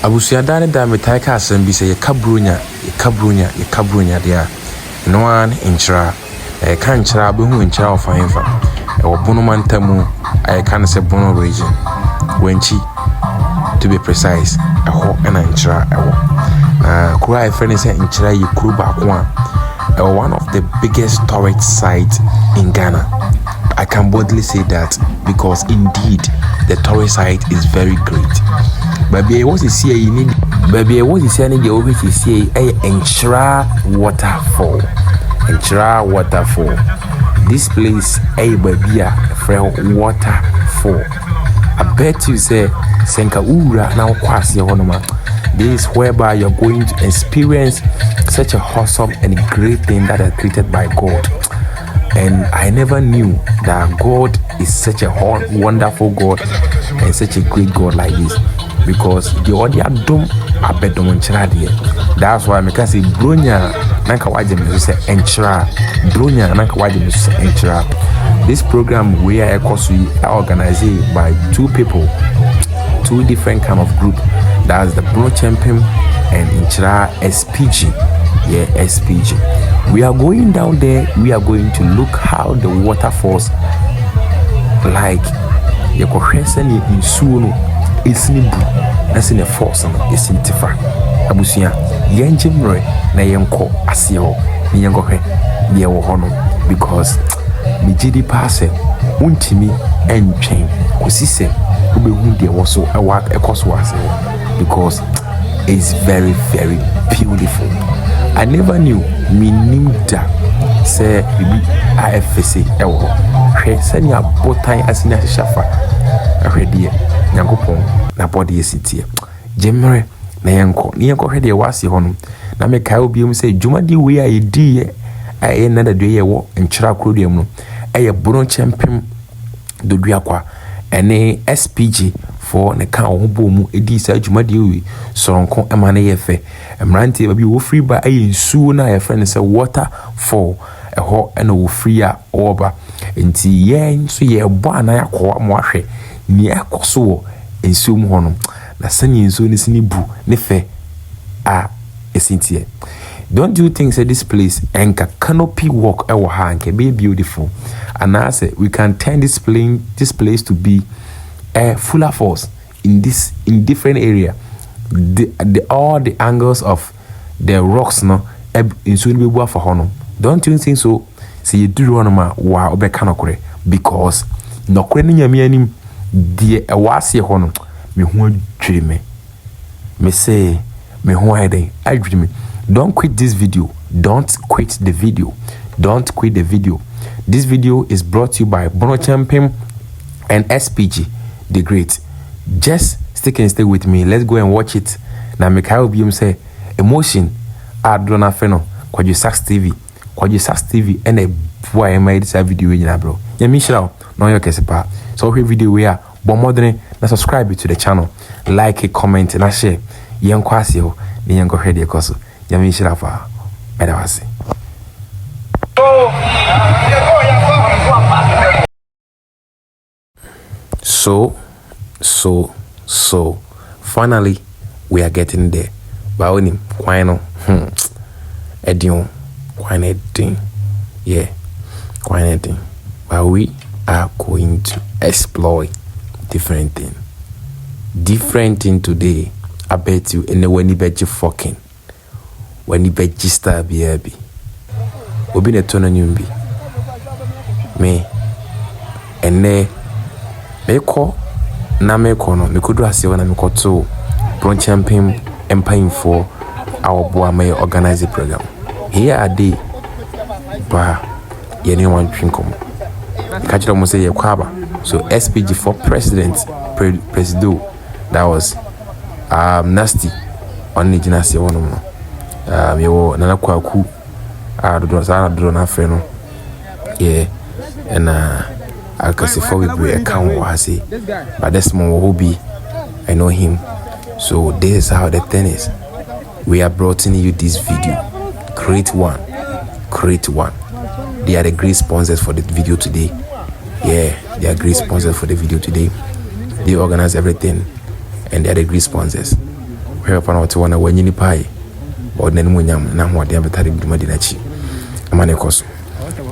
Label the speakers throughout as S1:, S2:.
S1: Abusuadane da metaika asem bi se ye kabronya dia no one inchira kan chira be hu inchira ofanfa e bono mantamu I can say bono region wenchi to be precise e ho na inchira e wo kura e friend say inchira ye kuru ba ko one of the biggest tourist sites in Ghana. I can boldly say that because indeed the tourist site is very great. Baby, what is here? You need baby, what is here? You always see a NKYERAA waterfall. NKYERAA waterfall. This place, a baby, a waterfall. I bet you say NKYERAA now kwasi honoma. This is whereby you're going to experience such a awesome and great thing that is created by God. And I never knew that God is such a wonderful God and such a great God like this. Because the audio dom abedom nchirade. That's why I can say bronya nanka waje me say NKYERAA. Bronya nanka waje me say NKYERAA. This program we are organized by two people, two different kind of group. That's the Bro Champion and NKYERAA SPG. Yeah, SPG. We are going down there. We are going to look how the waterfalls like the cohesion in Suno is in that's in a force is in Tifa. Abusia, Yanjimre, Nayanko, Asio, Niangohe, Niawo Hono, because Mijidi Passe, Untimi, and Chain, Kusise, who be wounded also a work a cost was because it's very, very beautiful. I never knew me nimda say IFC ewo hwe sani abotan asina shafa ahwede nyankopon na body esitie jemre na yenko hwede wase hono na me kai obiom say dwumadi we a yedi e na da dwe ye wo NKYERAA krodem no eye Bro Champion dodua kwa ene SPG for ne kan ho bomu edi sa dwumadi we soronko emane ye fe emrante babi wo free ba ayi nsuo na ye friend say waterfall ho ena wo free a oba enti ye nso ye bo ana yakọ mo ahwe ni ekoso wo nsuo mu hono na sani nsuo ni sini bu ne fe a esintie. Don't you think say this place enka canopy walk ewo ha nke be beautiful and I say we can turn this place to be a fuller force in different area. All the angles of the rocks no in soon be for honor. Don't you think so? See you do one ma wa obekanokore because no kure ni nyame anim de ewase hono me ho adwire me say me ho eden adwire me. Don't quit this video. Don't quit the video. Don't quit the video. This video is brought to you by Bro Champion and SPG the Great. Just stick and stay with me. Let's go and watch it. Now make how be say emotion adrona feno kwaji Sax TV and a boy I made this video in bro. Yeah, Michelle no your kesepa. So here video we are but more than na subscribe to the channel, like a comment and share. Yen kwasi ho ni yen go hwede ekoso. Yeah, Michelle fa. Bedawase. So finally we are getting there. Baonim kwano edion kwanedin. Yeah, kwanedin. But we are going to explore different thing today. I bet you in the when you bet you fucking when you bet you star be obi ne tono nyumbi me ene meko na meko no mekodu ase na mekoto Bro Champion empire for our boy may organize the program here are they ba ye ne wan twinkom kachira mo say ye kwaba so SPG for president that was nasty on the genasi one no yo nana kwaku do na fe no yeah and akase for we break account was say but this small hobby I know him. So this is how the thing is. We are brought in you this video. Create one. They are the great sponsors for the video today. Yeah, they are great sponsors for the video today. They organize everything and they are the great sponsors. where upon what one when you pie or then when yam now what they have a madinachi a manicos.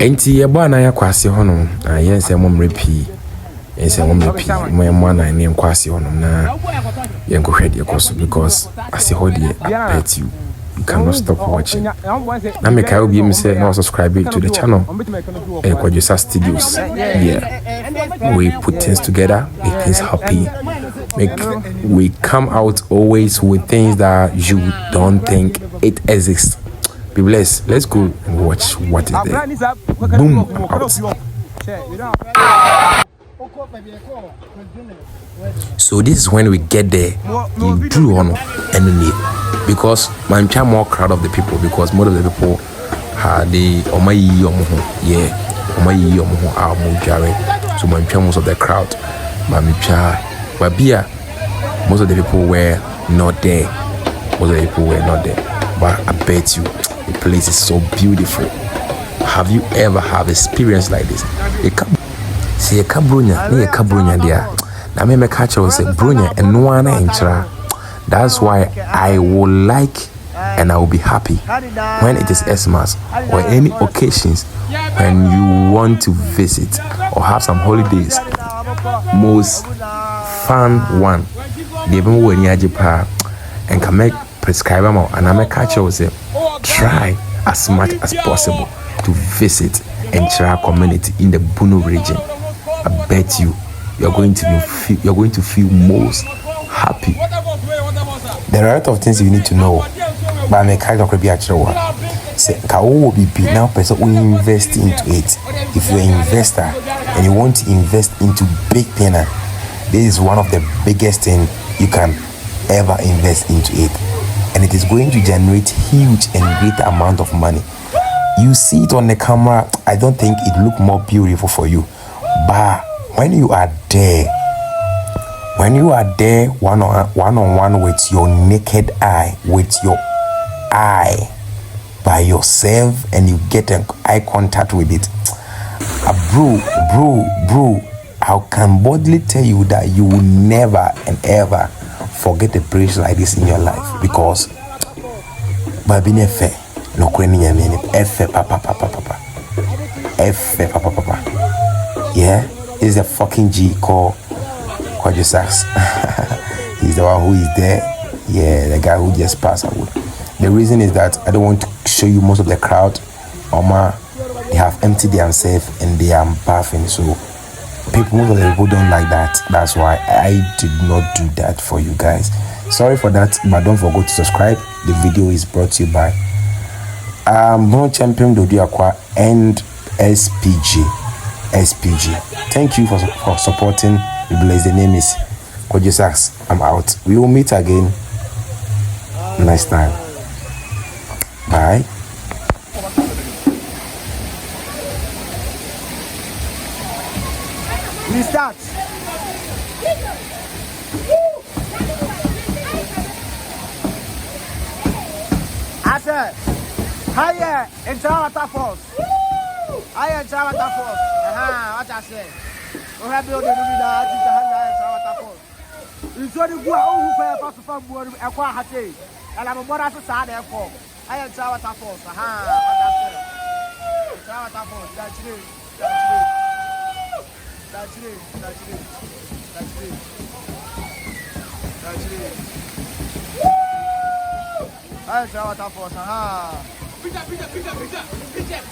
S1: Ain't ye a bana ya quasi honum? Yes, a mom repeat. Yes, a mom repeat. My man, I name quasi honum now. You go ahead your course because as you hold it, I bet you. You cannot stop watching. Now make I be say now subscribe to the channel. NKYERAA Studios. Yeah, we put things together, make things happy. We come out always with things that you don't think it exists. Be blessed. Let's go and watch what is there. Boom out. So this is when we get there. You do on enemy because I'm trying more crowd of the people because most of the people are the so I'm trying most of the crowd. But most of the people were not there. Most of the people were not there. But I bet you the place is so beautiful. Have you ever had experience like this? See a cabrunya, near cabrunya there. Now me catch was a brunya and no one NKYERAA. That's why I will like and I will be happy when it is Xmas or any occasions when you want to visit or have some holidays. Most fun one. The even when you and can make prescribe them and I make catch was a try as much as possible to visit NKYERAA community in the Bunu region. I bet you're going to feel most happy. There are a lot of things you need to know, but I'm a kind of be actually say will be now person who invest into it. If you're an investor and you want to invest into big thing, this is one of the biggest thing you can ever invest into it, and it is going to generate huge and great amount of money. You see it on the camera, I don't think it look more beautiful for you, but when you are there one on one with your naked eye, by yourself, and you get an eye contact with it, bro, I can boldly tell you that you will never and ever forget a place like this in your life, because babine fe no kweni nyame efe papa yeah, he's a fucking G called WATERFALLS. He's the one who is there. Yeah, the guy who just passed away. The reason is that I don't want to show you most of the crowd. They have emptied themselves and they are bathing. So most of the people don't like that. That's why I did not do that for you guys. Sorry for that, but don't forget to subscribe. The video is brought to you by Bono Champion Dodiakwa and SPG. Thank you for supporting the Blaze. The name is NKYERAA. I'm out. We will meet again next time. Bye.
S2: We start. I said, higher NKYERAA WATERFALls. Higher NKYERAA WATERFALls. What I said. We have built a new NKYERAA WATERFALls. It's only good who fair pass from Board Aquahate. And I'm a more as a sad airport. Higher NKYERAA WATERFALls. What I said. NKYERAA WATERFALls. That's it. NKYERAA WATERFALls. Picture.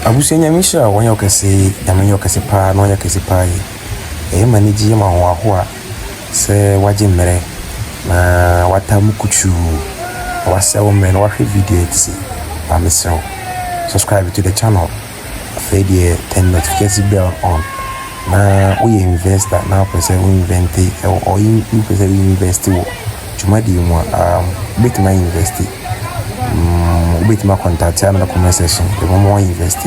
S3: Abusia nyamisha wanya okese nyamanya okese pa no ya kese pa yi maniji ma ho a se waje mmere na watamu kuchu wasa wo mmere no wahwe video etsi amesro subscribe to the channel afedie turn notification bell on na we investor na person we invent or you person we invest wo chumadi mu bit my invest bit my contact ya na comment section e mo invest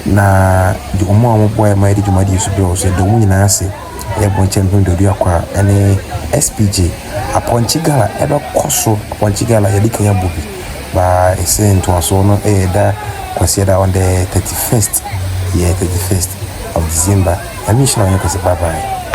S3: na di omo boy my di chumadi so be o se do mu nyina ase e bon champion do do akwa ene SPJ aponchigala e be koso aponchigala ya dikanya bobi ba ese nto so no e da kwasieda on the 31st of December. I'm sure you can say bye bye.